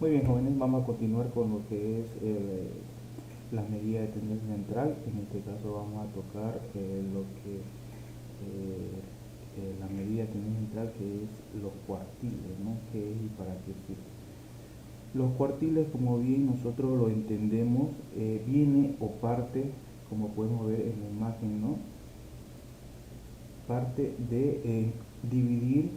Muy bien, jóvenes, vamos a continuar con lo que es las medidas de tendencia central. En este caso vamos a tocar la medida de tendencia central, que es los cuartiles, ¿no? ¿Qué es y para qué sirve? Los cuartiles, como bien nosotros lo entendemos, viene o parte, como podemos ver en la imagen, ¿no? Parte de dividir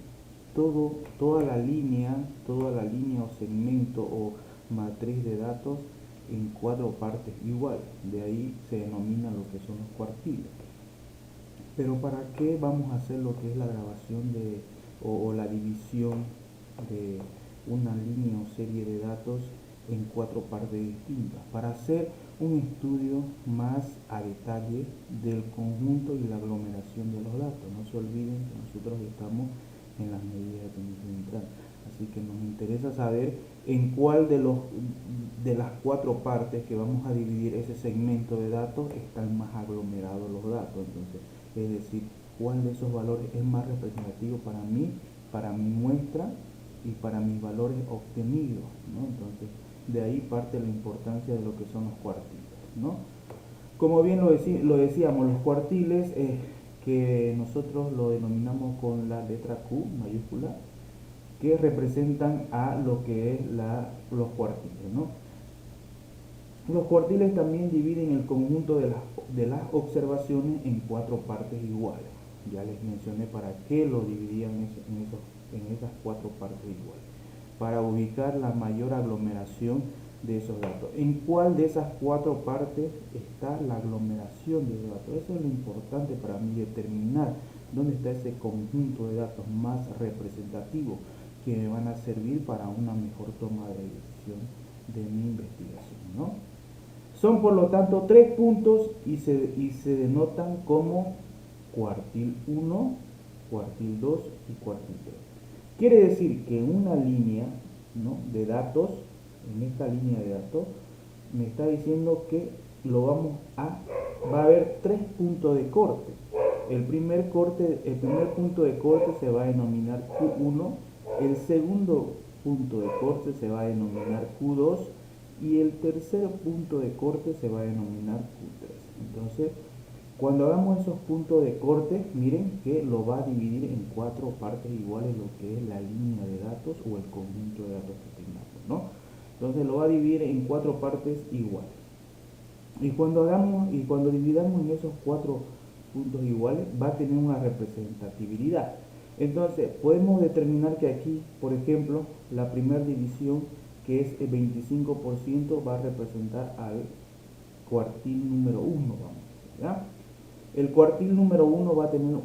toda la línea o segmento o matriz de datos en cuatro partes iguales. De ahí se denomina lo que son los cuartiles. Pero ¿para qué vamos a hacer lo que es la grabación o la división de una línea o serie de datos en cuatro partes distintas? Para hacer un estudio más a detalle del conjunto y la aglomeración de los datos. No se olviden que nosotros estamos en las medidas de tendencia central. Así que nos interesa saber en cuál de las cuatro partes que vamos a dividir ese segmento de datos están más aglomerados los datos. Entonces, es decir, cuál de esos valores es más representativo para mí, para mi muestra y para mis valores obtenidos, ¿no? Entonces, de ahí parte la importancia de lo que son los cuartiles, ¿no? Como bien lo decíamos, los cuartiles, que nosotros lo denominamos con la letra Q mayúscula, que representan a lo que es los cuartiles, ¿no? Los cuartiles también dividen el conjunto de las observaciones en cuatro partes iguales. Ya les mencioné para qué lo dividían en esas cuatro partes iguales. Para ubicar la mayor aglomeración de esos datos. ¿En cuál de esas cuatro partes está la aglomeración de datos? Eso es lo importante para mí, determinar dónde está ese conjunto de datos más representativo que me van a servir para una mejor toma de decisión de mi investigación, ¿no? Son por lo tanto tres puntos y se denotan como cuartil 1, cuartil 2 y cuartil 3. Quiere decir que en una línea, ¿no?, de datos, en esta línea de datos, me está diciendo que va a haber tres puntos de corte. El primer punto de corte se va a denominar Q1, el segundo punto de corte se va a denominar Q2 y el tercer punto de corte se va a denominar Q3. Entonces, cuando hagamos esos puntos de corte, miren que lo va a dividir en cuatro partes iguales, lo que es la línea de datos o el conjunto de datos que tengamos, ¿no? Entonces lo va a dividir en cuatro partes iguales. Y cuando dividamos en esos cuatro puntos iguales, va a tener una representatividad. Entonces, podemos determinar que aquí, por ejemplo, la primera división, que es el 25%, va a representar al cuartil número 1, vamos a decir, ¿ya? El cuartil número 1 va a tener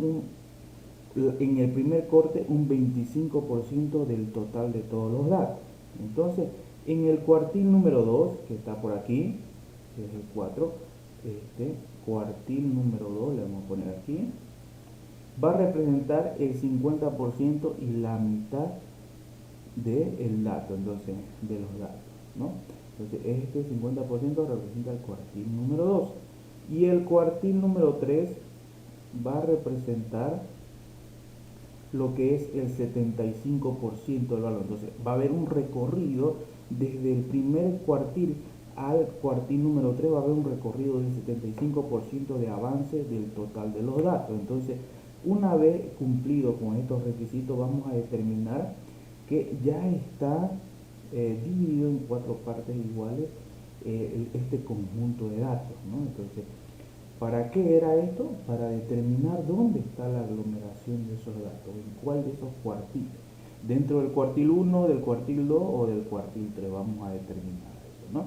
en el primer corte un 25% del total de todos los datos. Entonces, en el cuartil número 2, que está por aquí, que es el 4, este cuartil número 2, le vamos a poner aquí, va a representar el 50% y la mitad del dato, entonces, de los datos, ¿no? Entonces, este 50% representa el cuartil número 2. Y el cuartil número 3 va a representar lo que es el 75% del valor. Entonces, va a haber un recorrido desde el primer cuartil al cuartil número 3, va a haber un recorrido del 75% de avance del total de los datos. Entonces, una vez cumplido con estos requisitos, vamos a determinar que ya está dividido en cuatro partes iguales este conjunto de datos, ¿no? Entonces, ¿para qué era esto? Para determinar dónde está la aglomeración de esos datos, en cuál de esos cuartiles. Dentro del cuartil 1, del cuartil 2 o del cuartil 3 vamos a determinar eso, ¿no?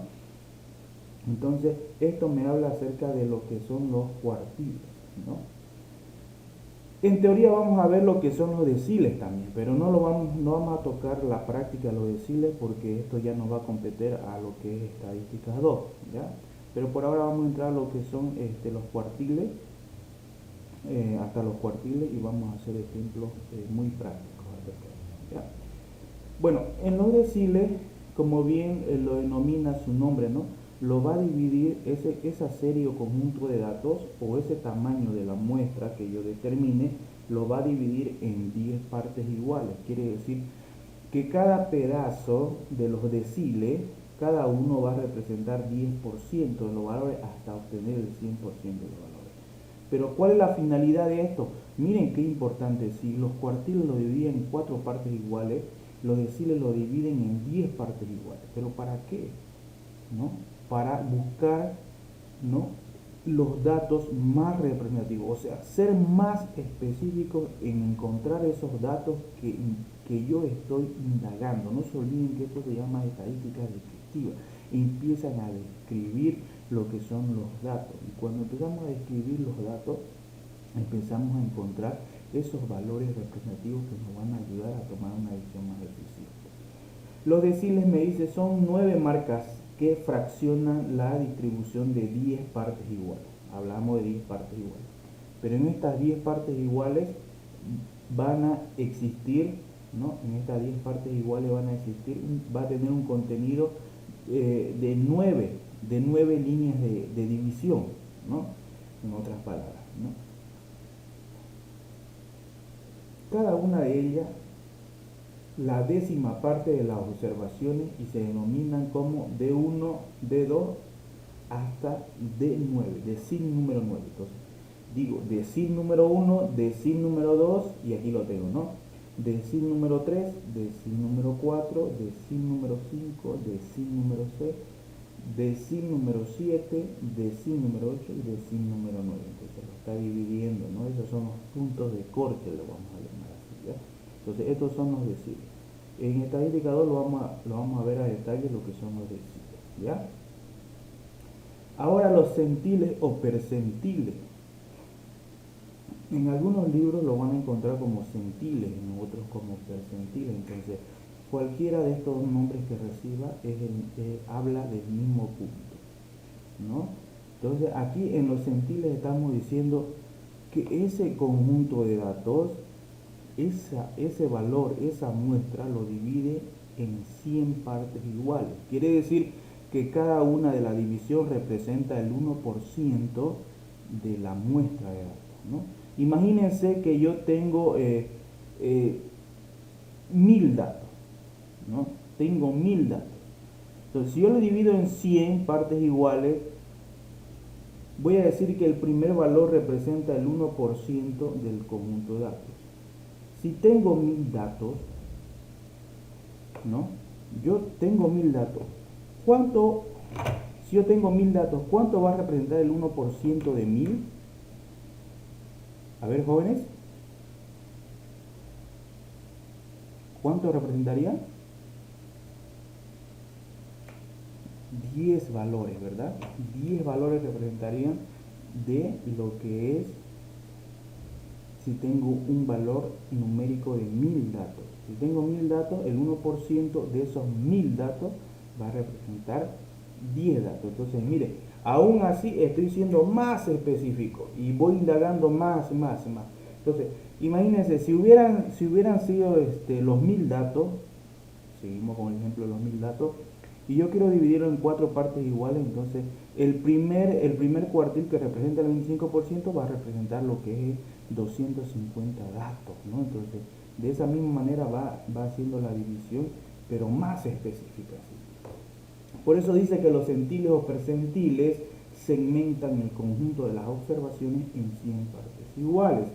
Entonces, esto me habla acerca de lo que son los cuartiles, ¿no? En teoría vamos a ver lo que son los deciles también, pero no vamos a tocar la práctica de los deciles porque esto ya nos va a competir a lo que es estadística 2, ¿ya? Pero por ahora vamos a entrar a lo que son los cuartiles, hasta los cuartiles, y vamos a hacer ejemplos muy prácticos acerca de eso, ¿ya? Bueno, en los deciles, como bien lo denomina su nombre, ¿no?, lo va a dividir esa serie o conjunto de datos o ese tamaño de la muestra que yo determine, lo va a dividir en 10 partes iguales. Quiere decir que cada pedazo de los deciles, cada uno va a representar 10% de los valores hasta obtener el 100% de los valores. Pero ¿cuál es la finalidad de esto? Miren qué importante, si los cuartiles lo dividen en 4 partes iguales, los deciles lo dividen en 10 partes iguales. ¿Pero para qué? ¿No? Para buscar, ¿no?, los datos más representativos, o sea, ser más específicos en encontrar esos datos que yo estoy indagando. No se olviden que esto se llama estadística descriptiva. Empiezan a describir lo que son los datos, y cuando empezamos a describir los datos empezamos a encontrar esos valores representativos que nos van a ayudar a tomar una decisión más eficiente. Los deciles, me dice, son 9 marcas que fraccionan la distribución de 10 partes iguales. Hablamos de 10 partes iguales. Pero en estas 10 partes iguales van a existir, ¿no? En estas 10 partes iguales van a existir, va a tener un contenido de 9 líneas de división, ¿no? En otras palabras, ¿no? Cada una de ellas la décima parte de las observaciones y se denominan como D1, D2 hasta D9, decil número 9. Entonces, digo decil número 1, decil número 2, y aquí lo tengo, ¿no? Decil número 3, decil número 4, decil número 5, decil número 6, decil número 7, decil número 8 y decil número 9. Entonces lo está dividiendo, ¿no? Esos son los puntos de corte, lo vamos a llamar así, ¿ya? Entonces estos son los deciles. En estadística 2 lo vamos a ver a detalle lo que son los deciles, ¿ya? Ahora los centiles o percentiles. En algunos libros lo van a encontrar como centiles, en otros como percentiles. Entonces, cualquiera de estos nombres que reciba habla del mismo punto, ¿no? Entonces, aquí en los centiles estamos diciendo que ese conjunto de datos, ese valor, esa muestra, lo divide en 100 partes iguales. Quiere decir que cada una de la división representa el 1% de la muestra de datos, ¿no? Imagínense que yo tengo 1000 datos, ¿no? Tengo 1000 datos. Entonces, si yo lo divido en 100 partes iguales, voy a decir que el primer valor representa el 1% del conjunto de datos. Si tengo 1000 datos, ¿no? Yo tengo 1000 datos. Si yo tengo 1000 datos, ¿cuánto va a representar el 1% de 1000? A ver, jóvenes, ¿cuánto representaría? 10 valores, ¿verdad? 10 valores representarían de lo que es, si tengo un valor numérico de 1000 datos. Si tengo 1000 datos, el 1% de esos 1000 datos va a representar 10 datos. Entonces, mire, aún así estoy siendo más específico y voy indagando más. Entonces, imagínense, si hubieran sido los 1000 datos, seguimos con el ejemplo de los 1000 datos, y yo quiero dividirlo en 4 partes iguales, entonces el primer cuartil, que representa el 25%, va a representar lo que es 250 datos, ¿no? Entonces, de esa misma manera va haciendo la división, pero más específica, ¿sí? Por eso dice que los centiles o percentiles segmentan el conjunto de las observaciones en 100 partes iguales,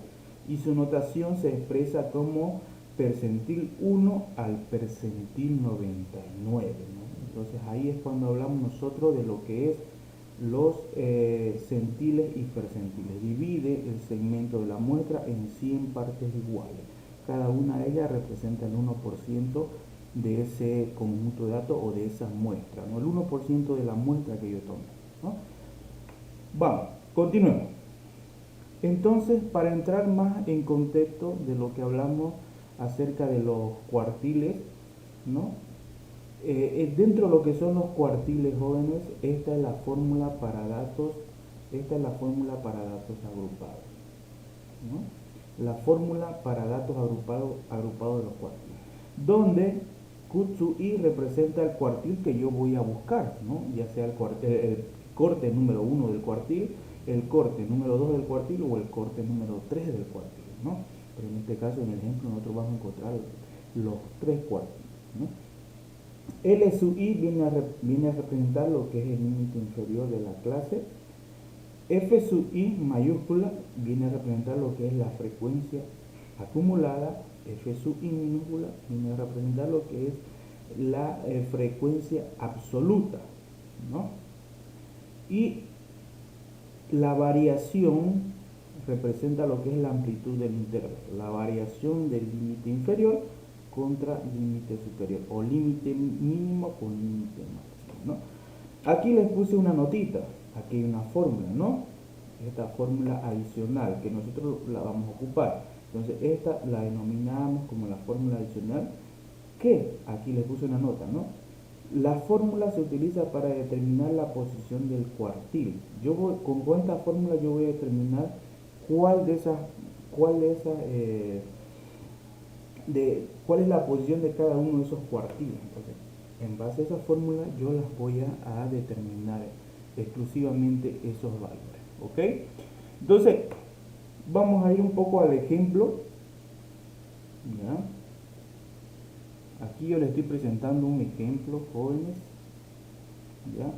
y su notación se expresa como percentil 1 al percentil 99, ¿no? Entonces ahí es cuando hablamos nosotros de lo que es los centiles y percentiles. Divide el segmento de la muestra en 100 partes iguales. Cada una de ellas representa el 1% de ese conjunto de datos o de esa muestra, ¿no? El 1% de la muestra que yo tomé, ¿no? Vamos, continuemos. Entonces, para entrar más en contexto de lo que hablamos acerca de los cuartiles, ¿no? Dentro de lo que son los cuartiles, jóvenes, esta es la fórmula para datos agrupados, ¿no? La fórmula para datos agrupados de los cuartiles, donde Q2I representa el cuartil que yo voy a buscar, ¿no? Ya sea el corte número 1 del cuartil, el corte número 2 del cuartil o el corte número 3 del cuartil, ¿no? Pero en este caso, en el ejemplo, nosotros vamos a encontrar los 3 cuartiles. ¿no? L sub i viene a representar lo que es el límite inferior de la clase. F sub i mayúscula viene a representar lo que es la frecuencia acumulada. F sub i minúscula viene a representar lo que es la frecuencia absoluta, ¿no? Y la variación representa lo que es la amplitud del intervalo, la variación del límite inferior contra límite superior, o límite mínimo con límite máximo, ¿no? Aquí les puse una notita, aquí hay una fórmula, ¿no? Esta fórmula adicional que nosotros la vamos a ocupar. Entonces esta la denominamos como la fórmula adicional, que aquí les puse una nota, ¿no? La fórmula se utiliza para determinar la posición del cuartil. Con esta fórmula yo voy a determinar cuál es la posición de cada uno de esos cuartiles. Entonces, en base a esa fórmula yo las voy a determinar exclusivamente esos valores, ¿ok? Entonces, vamos a ir un poco al ejemplo, ¿ya? Aquí yo les estoy presentando un ejemplo, jóvenes, ¿ya?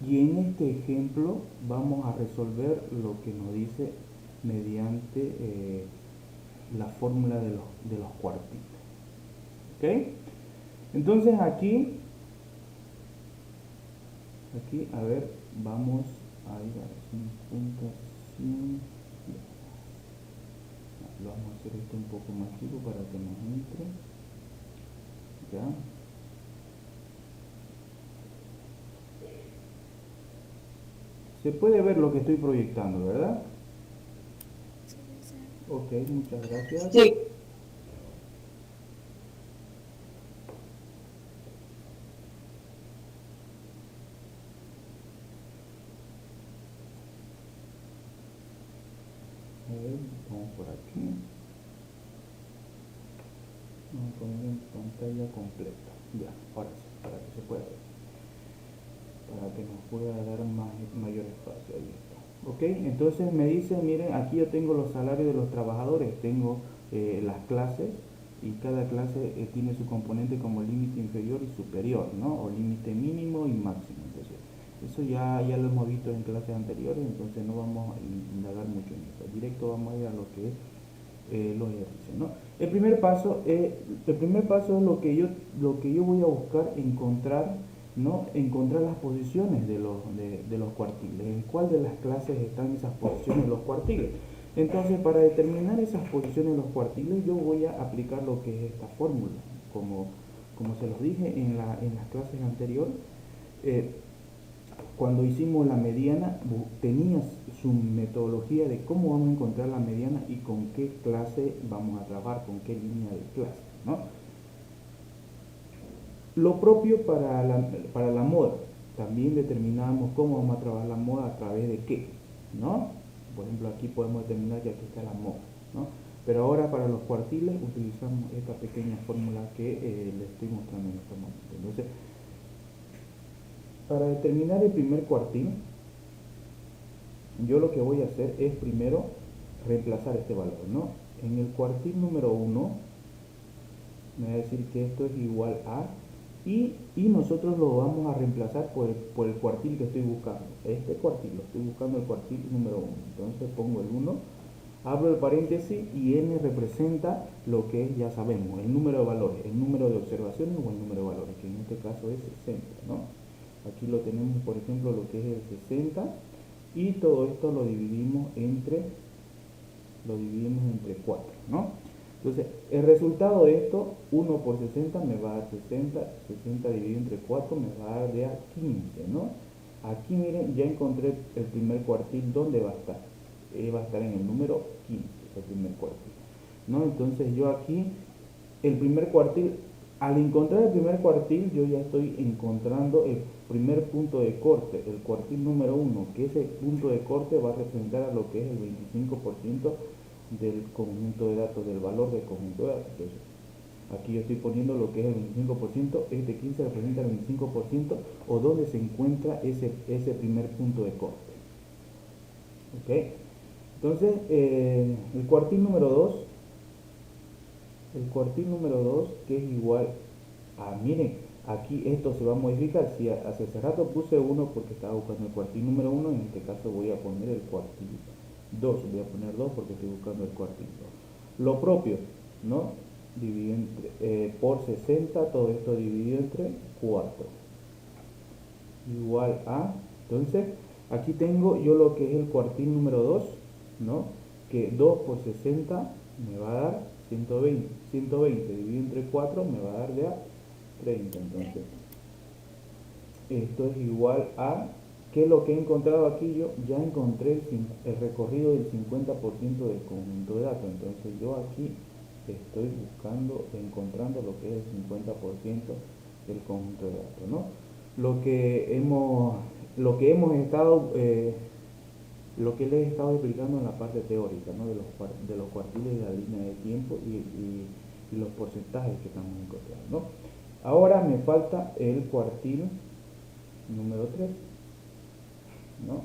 Y en este ejemplo vamos a resolver lo que nos dice mediante la fórmula de los cuartiles. ¿Ok? Entonces aquí, a ver, vamos a ir a 50, 100. Lo vamos a hacer esto un poco más chico para que nos entre. ¿Ya? Se puede ver lo que estoy proyectando, ¿verdad? Ok, muchas gracias. Sí. A ver, vamos por aquí. Vamos a poner en pantalla completa. Ya, ahora sí, para que se pueda ver. Para que nos pueda dar mayor espacio. Ahí está. Ok, entonces me dice, miren, aquí yo tengo los salarios de los trabajadores, tengo las clases, y cada clase tiene su componente como límite inferior y superior, ¿no? O límite mínimo y máximo. Entonces, eso ya lo hemos visto en clases anteriores, entonces no vamos a indagar mucho en eso. Directo vamos a ir a lo que es los ejercicios, ¿no? El primer paso es lo que yo voy a buscar encontrar, ¿no? Encontrar las posiciones de los cuartiles, en cuál de las clases están esas posiciones de los cuartiles. Entonces, para determinar esas posiciones de los cuartiles, yo voy a aplicar lo que es esta fórmula, como se los dije en las clases anteriores. Cuando hicimos la mediana, tenía su metodología de cómo vamos a encontrar la mediana y con qué clase vamos a trabajar, con qué línea de clase, ¿no? Lo propio para la moda. También determinamos cómo vamos a trabajar la moda, a través de qué, ¿no? Por ejemplo, aquí podemos determinar que aquí está la moda, ¿no? Pero ahora para los cuartiles utilizamos esta pequeña fórmula que les estoy mostrando en este momento. Entonces, para determinar el primer cuartil, yo lo que voy a hacer es primero reemplazar este valor, ¿no? En el cuartil número 1 me va a decir que esto es igual a, y nosotros lo vamos a reemplazar por el cuartil que estoy buscando. Este cuartil, lo estoy buscando el cuartil número 1. Entonces pongo el 1, abro el paréntesis y n representa lo que es, ya sabemos, el número de valores, el número de observaciones o el número de valores, que en este caso es 60, ¿no? Aquí lo tenemos, por ejemplo, lo que es el 60, y todo esto lo dividimos entre 4, ¿no? Entonces, el resultado de esto, 1 por 60 me va a dar 60, 60 dividido entre 4 me va a dar 15, ¿no? Aquí miren, ya encontré el primer cuartil. ¿Dónde va a estar? Va a estar en el número 15, el primer cuartil, ¿no? Entonces yo aquí, el primer cuartil, al encontrar el primer cuartil, yo ya estoy encontrando el primer punto de corte, el cuartil número 1, que ese punto de corte va a representar a lo que es el 25% del conjunto de datos, del valor del conjunto de datos. Entonces, aquí yo estoy poniendo lo que es el 25%, este 15 representa el 25%, o donde se encuentra ese primer punto de corte. ¿Ok? Entonces, el cuartil número 2, el cuartil número 2 que es igual a, miren, aquí esto se va a modificar. Si hace rato puse 1 porque estaba buscando el cuartil número 1, en este caso voy a poner el cuartil 2, voy a poner 2 porque estoy buscando el cuartil 2. Lo propio, ¿no? Dividido entre, por 60, todo esto dividido entre 4, igual a, entonces, aquí tengo yo lo que es el cuartil número 2, ¿no? Que 2 por 60 me va a dar 120. 120 dividido entre 4 me va a dar ya 30. Entonces, esto es igual a, ¿qué es lo que he encontrado aquí? Yo ya encontré el recorrido del 50% del conjunto de datos. Entonces, yo aquí estoy encontrando lo que es el 50% del conjunto de datos, ¿no? Lo que hemos estado, lo que les he estado explicando en la parte teórica, ¿no? De los cuartiles de la línea de tiempo y los porcentajes que estamos encontrando, ¿no? Ahora me falta el cuartil número 3, ¿no?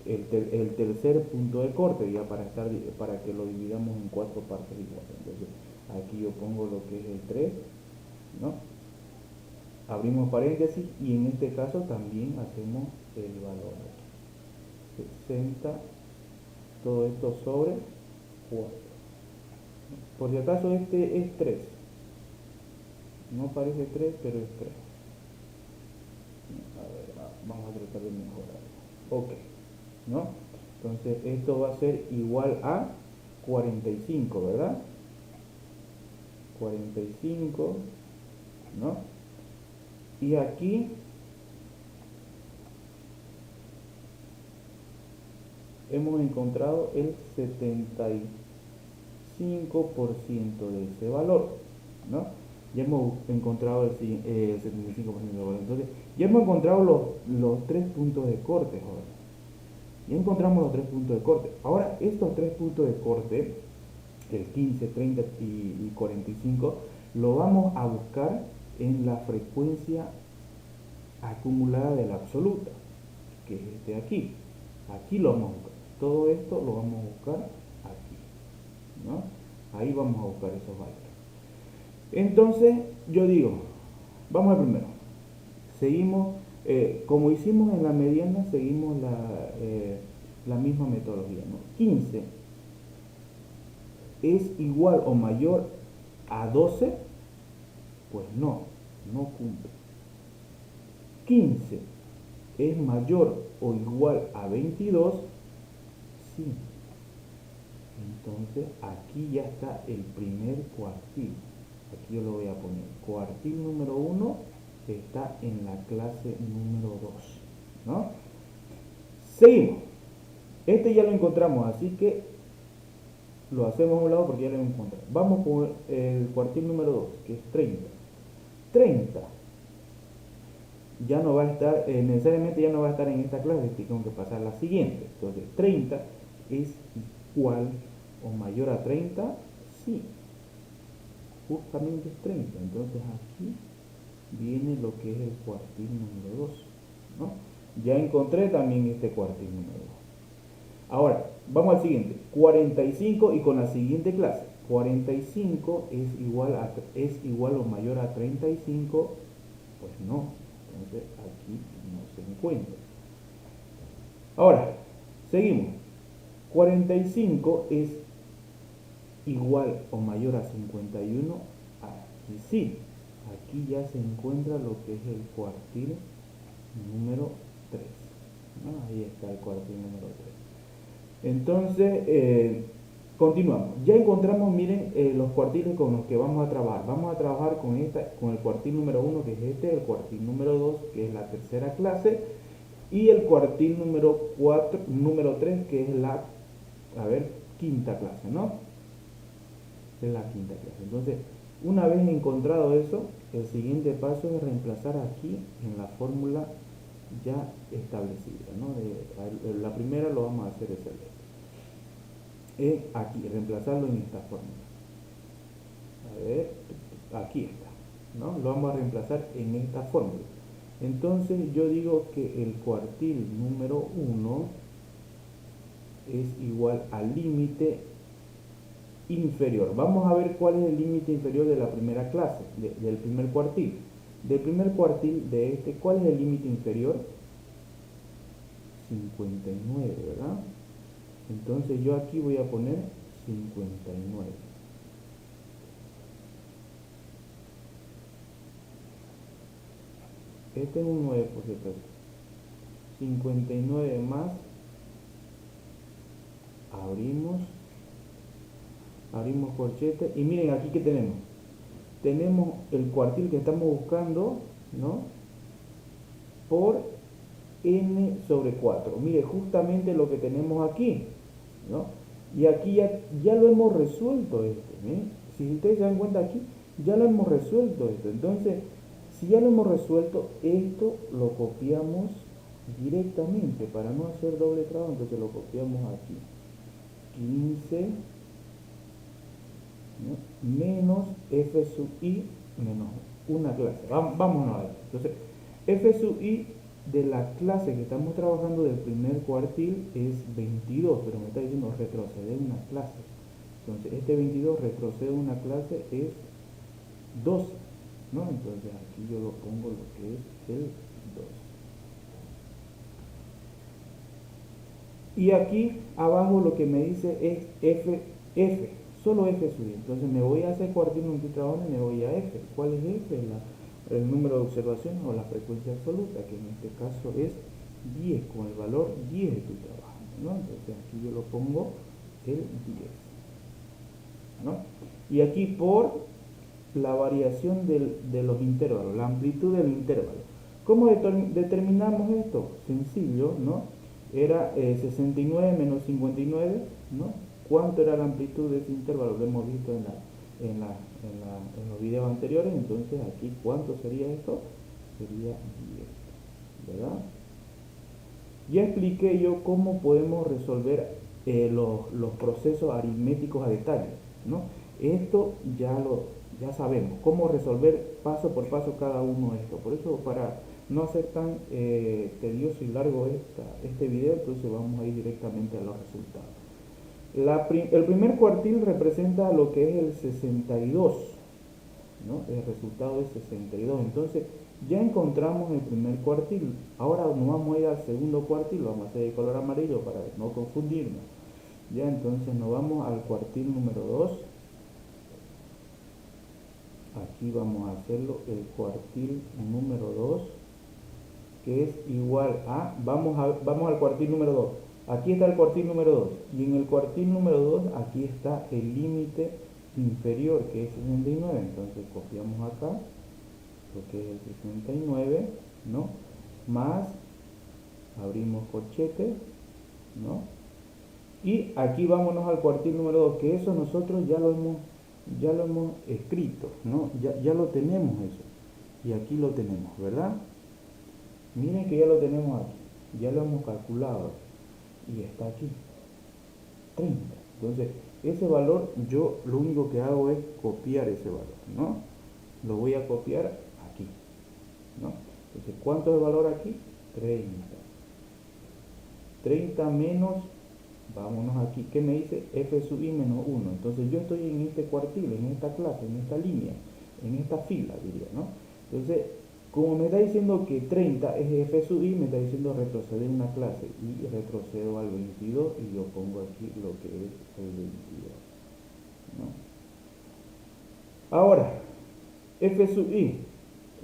El tercer punto de corte, ya para que lo dividamos en 4 partes iguales. Entonces, aquí yo pongo lo que es el 3, ¿no? Abrimos paréntesis y en este caso también hacemos el valor. 60, todo esto sobre 4. Por si acaso este es 3. No parece 3, pero es 3. A ver, vamos a tratar de mejorar. Ok, ¿no? Entonces esto va a ser igual a 45, ¿verdad? 45, ¿no? Y aquí hemos encontrado el 75% de ese valor, ¿no? Ya hemos encontrado el 75% de valor. Entonces, ya hemos encontrado los 3 puntos de corte, joder. Ya encontramos los 3 puntos de corte. Ahora, estos 3 puntos de corte, el 15, 30 y 45, lo vamos a buscar en la frecuencia acumulada de la absoluta, que es este de aquí. Aquí lo vamos a buscar. Todo esto lo vamos a buscar aquí, ¿no? Ahí vamos a buscar esos valores. Entonces, yo digo, vamos al primero. Seguimos, como hicimos en la mediana, seguimos la misma metodología, ¿no? 15 es igual o mayor a 12, pues no cumple. 15 es mayor o igual a 22, sí. Entonces aquí ya está el primer cuartil. Aquí yo lo voy a poner. Cuartil número 1 está en la clase número 2, ¿no? Seguimos. Este ya lo encontramos, así que lo hacemos a un lado porque ya lo hemos encontrado. Vamos con el cuartil número 2, que es 30. 30 ya no va a estar, necesariamente ya no va a estar en esta clase, tengo que pasar a la siguiente. Entonces, 30 es igual o mayor a 30, sí, justamente es 30. Entonces aquí viene lo que es el cuartil número 2, ¿no? Ya encontré también este cuartil número 2. Ahora, vamos al siguiente, 45 y con la siguiente clase. 45 es igual o mayor a 35, pues no. Entonces aquí no se encuentra. Ahora, seguimos. 45 es igual o mayor a 51. Aquí sí. Aquí ya se encuentra lo que es el cuartil número 3, ¿no? Ahí está el cuartil número 3. Entonces, continuamos. Ya encontramos, miren, los cuartiles con los que vamos a trabajar. Vamos a trabajar con el cuartil número 1, que es este, el cuartil número 2, que es la tercera clase, y el cuartil número 3, que es la, quinta clase, ¿no? Es la quinta clase. Entonces, una vez encontrado eso, el siguiente paso es reemplazar aquí en la fórmula ya establecida, ¿no? La primera lo vamos a hacer es aquí, reemplazarlo en esta fórmula. A ver, aquí está, ¿no? Lo vamos a reemplazar en esta fórmula. Entonces yo digo que el cuartil número 1 es igual al límite inferior. Vamos a ver cuál es el límite inferior de la primera clase, del primer cuartil. Del primer cuartil de este, ¿cuál es el límite inferior? 59, ¿verdad? Entonces yo aquí voy a poner 59. Este es un 9, por cierto. 59 más, abrimos corchete y miren aquí que tenemos el cuartil que estamos buscando, ¿no? Por n sobre 4. Mire, justamente lo que tenemos aquí, ¿no? Y aquí ya lo hemos resuelto esto, ¿eh? Si ustedes se dan cuenta aquí, ya lo hemos resuelto esto. Entonces, si ya lo hemos resuelto, esto lo copiamos directamente para no hacer doble trabajo. Entonces lo copiamos aquí. 15, ¿no? Menos f sub i menos una clase. Vámonos a ver. Entonces, f sub i de la clase que estamos trabajando del primer cuartil es 22, pero me está diciendo retroceder una clase. Entonces, este 22 retrocede una clase es 12, ¿no? Entonces, aquí yo lo pongo lo que es el 2. Y aquí abajo lo que me dice es f, solo f sub i. Entonces me voy a hacer cuartil multiplicador y me voy a f. ¿Cuál es f? El número de observaciones o la frecuencia absoluta, que en este caso es 10, con el valor 10 estoy trabajando, ¿no? Entonces aquí yo lo pongo el 10, ¿no? Y aquí por la variación de los intervalos, la amplitud del intervalo. ¿Cómo determinamos esto? Sencillo, ¿no? Era 69 menos 59, ¿no? ¿Cuánto era la amplitud de ese intervalo? Lo hemos visto en los videos anteriores. Entonces aquí, ¿cuánto sería esto? Sería 10, ¿verdad? Ya expliqué yo cómo podemos resolver los procesos aritméticos a detalle, ¿no? Esto ya sabemos cómo resolver paso por paso cada uno de estos. Por eso, para no hacer tan tedioso y largo este video, entonces vamos a ir directamente a los resultados. El primer cuartil representa lo que es el 62, ¿no? El resultado es 62. Entonces ya encontramos el primer cuartil. Ahora nos vamos a ir al segundo cuartil, lo vamos a hacer de color amarillo para no confundirnos. Ya, entonces nos vamos al cuartil número 2. Aquí vamos a hacerlo el cuartil número 2, que es igual a, vamos al cuartil número 2. Aquí está el cuartil número 2, y en el cuartil número 2 aquí está el límite inferior, que es 69. Entonces copiamos acá lo que es el 69, ¿no? Más, abrimos corchete, ¿no? Y aquí vámonos al cuartil número 2, que eso nosotros ya lo hemos escrito, ¿no? Ya lo tenemos eso. Y aquí lo tenemos, ¿verdad? Miren que ya lo tenemos aquí. Ya lo hemos calculado. Y está aquí. 30. Entonces, ese valor yo lo único que hago es copiar ese valor, ¿no? Lo voy a copiar aquí, ¿no? Entonces, ¿cuánto es el valor aquí? 30. 30 menos, vámonos aquí, ¿qué me dice? F sub i menos 1. Entonces yo estoy en este cuartil, en esta clase, en esta línea, en esta fila, diría, ¿no? Entonces, como me está diciendo que 30 es F sub i, me está diciendo retroceder una clase, y retrocedo al 22 y yo pongo aquí lo que es el 22, ¿no? Ahora, F sub i,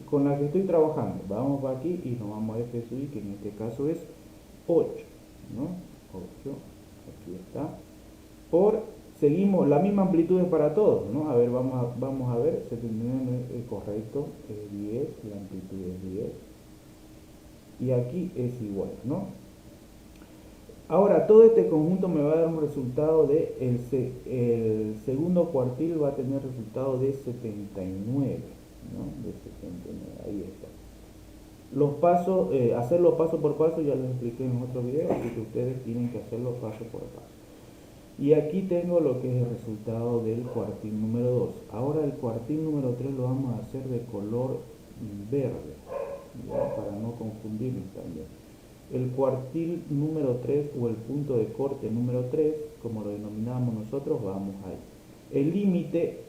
con la que estoy trabajando, vamos para aquí y nos vamos a F sub i, que en este caso es 8, ¿no? 8, aquí está. Seguimos la misma amplitud para todos, ¿no? A ver, vamos a ver, 79 es correcto, es 10, la amplitud es 10. Y aquí es igual, ¿no? Ahora, todo este conjunto me va a dar un resultado de, el segundo cuartil va a tener resultado de 79, ¿no? De 79, ahí está. Los pasos, hacerlo paso por paso, ya les expliqué en otro video, así que ustedes tienen que hacerlo paso por paso. Y aquí tengo lo que es el resultado del cuartil número 2. Ahora el cuartil número 3 lo vamos a hacer de color verde, ¿ya? Para no confundirnos también. El cuartil número 3 o el punto de corte número 3, como lo denominamos nosotros, vamos ahí. El límite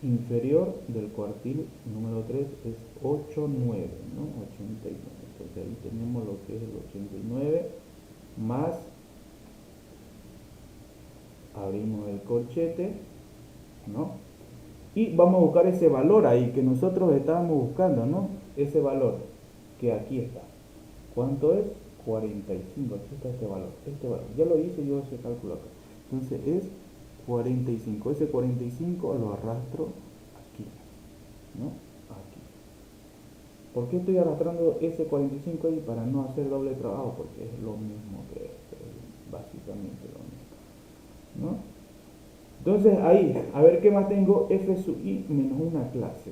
inferior del cuartil número 3 es 89, ¿no? 89. Entonces ahí tenemos lo que es el 89 más, abrimos el corchete, ¿no? Y vamos a buscar ese valor ahí que nosotros estábamos buscando, ¿no? Ese valor que aquí está. ¿Cuánto es? 45. Aquí está este valor. Este valor. Ya lo hice yo ese cálculo acá. Entonces es 45. Ese 45 lo arrastro aquí, ¿no? Aquí. ¿Por qué estoy arrastrando ese 45 ahí? Para no hacer doble trabajo, porque es lo mismo que este, básicamente lo mismo, ¿no? Entonces ahí, a ver qué más tengo, f sub i menos una clase,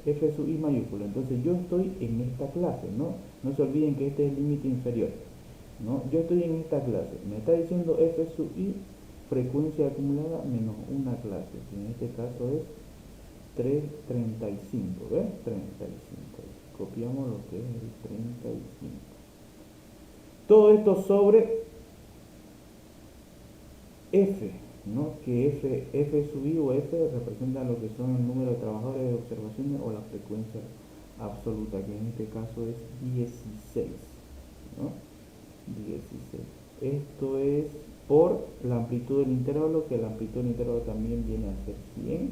f sub i mayúscula. Entonces yo estoy en esta clase, ¿no? No se olviden que este es el límite inferior, ¿no? Yo estoy en esta clase, me está diciendo f sub i, frecuencia acumulada menos una clase, que en este caso es 335, ¿ves? 35, copiamos lo que es el 35. Todo esto sobre f, ¿no? Que f sub i o f representa lo que son el número de trabajadores de observaciones o la frecuencia absoluta, que en este caso es 16, ¿no? 16. Esto es por la amplitud del intervalo, que la amplitud del intervalo también viene a ser 100,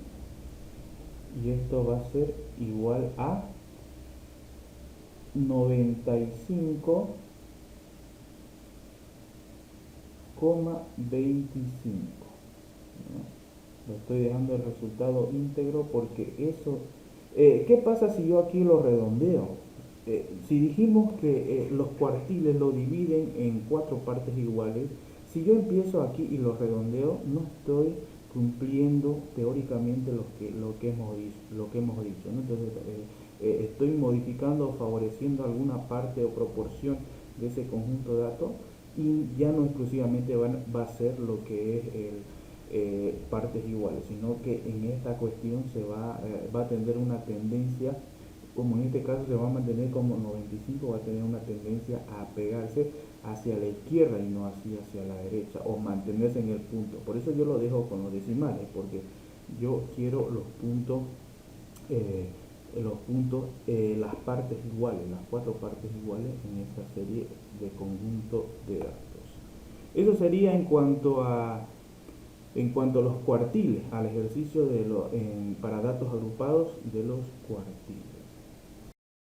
y esto va a ser igual a 95,25, ¿no? Lo estoy dejando el resultado íntegro porque eso... ¿qué pasa si yo aquí lo redondeo? Si dijimos que los cuartiles lo dividen en 4 partes iguales, si yo empiezo aquí y lo redondeo, no estoy cumpliendo teóricamente lo que hemos dicho, ¿no? Entonces estoy modificando o favoreciendo alguna parte o proporción de ese conjunto de datos, y ya no exclusivamente va a ser lo que es partes iguales, sino que en esta cuestión va a tener una tendencia, como en este caso se va a mantener como 95, va a tener una tendencia a pegarse hacia la izquierda y no así hacia la derecha, o mantenerse en el punto. Por eso yo lo dejo con los decimales, porque yo quiero las partes iguales, las 4 partes iguales en esta serie de conjunto de datos. Eso sería en cuanto a los cuartiles, al ejercicio para datos agrupados de los cuartiles.